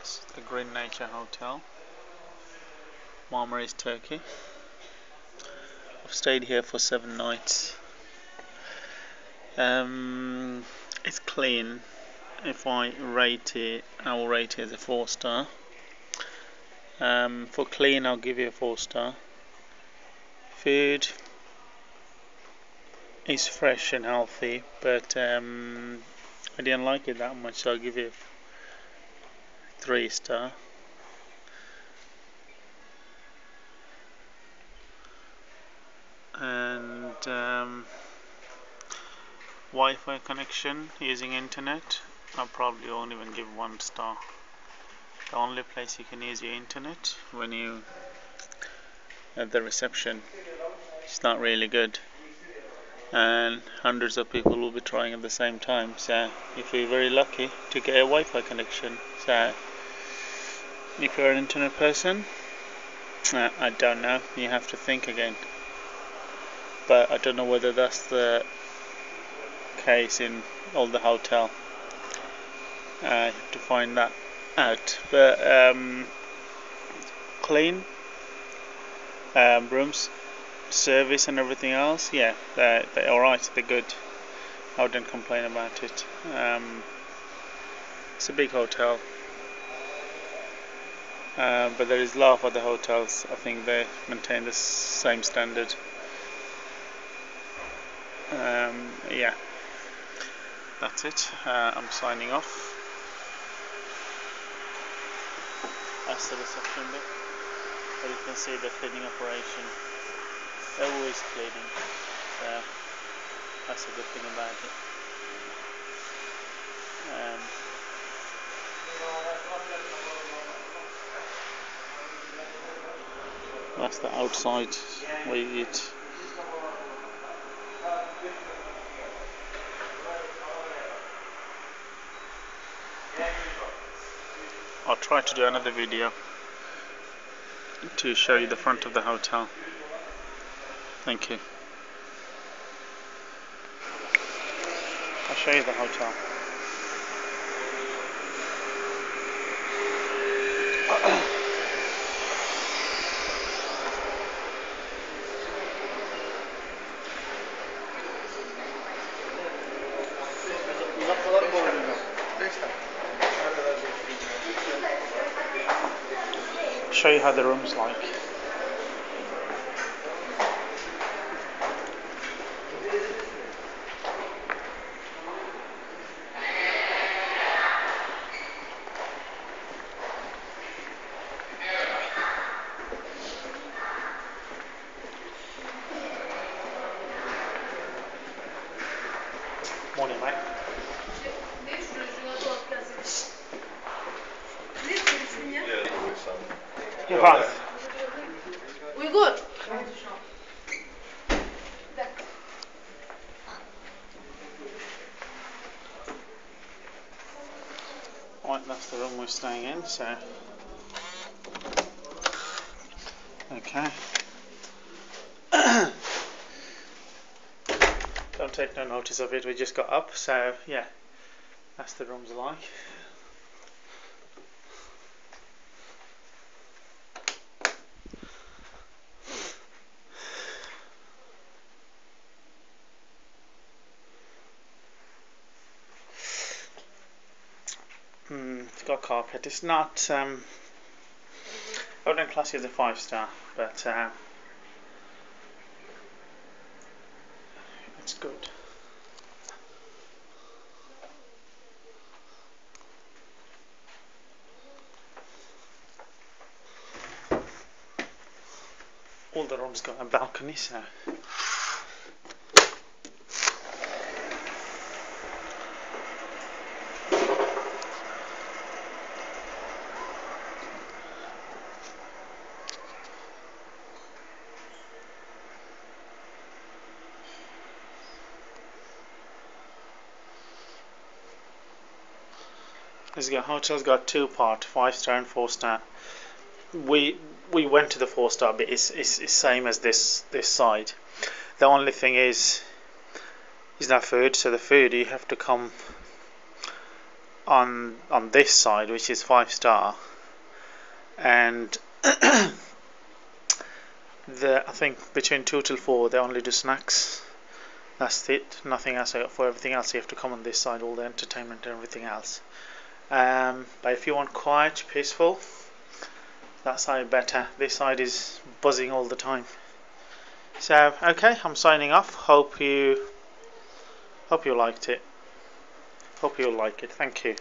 It's the Green Nature Hotel, Marmaris, Turkey. I've stayed here for 7 nights. It's clean. If I rate it, I will rate it as a 4 star. For clean, I'll give it a 4 star. Food is fresh and healthy, but I didn't like it that much, so I'll give it 3 star. And Wi-Fi connection using internet, I probably won't even give 1 star. The only place you can use your internet when you at the reception. It's not really good, and hundreds of people will be trying at the same time, so if you're very lucky to get a Wi-Fi connection. So if you're an internet person, I don't know, you have to think again, but I don't know whether that's the case in all the hotel. You have to find that out. But clean, rooms, service and everything else, yeah, they're alright, they're good. I wouldn't complain about it. It's a big hotel, but there is a lot of other hotels. I think they maintain the same standard. Yeah, that's it. I'm signing off. That's the reception bit, but you can see the cleaning operation. They're always cleaning, so that's a good thing about it. That's the outside where you eat. I'll try to do another video to show you the front of the hotel. Thank you. I'll show you the hotel. Show you how the room's like. Morning, mate. Yeah. Uygur. Right, that's the room we're staying in, so okay. Don't take no notice of it, we just got up, so yeah, that's the room's like. It's got carpet. It's not, I wouldn't class it as a 5 star, but it's good. All the rooms got a balcony, so this hotel's got 2 parts, 5 star and 4 star. We went to the 4 star, but it's same as this side. The only thing is not food. So the food you have to come on this side, which is 5-star, and I think between 2 till 4 they only do snacks. That's it, nothing else. For everything else you have to come on this side, all the entertainment and everything else. But if you want quiet, peaceful, that side better. This side is buzzing all the time. So okay, I'm signing off. Hope you liked it. Hope you'll like it. Thank you.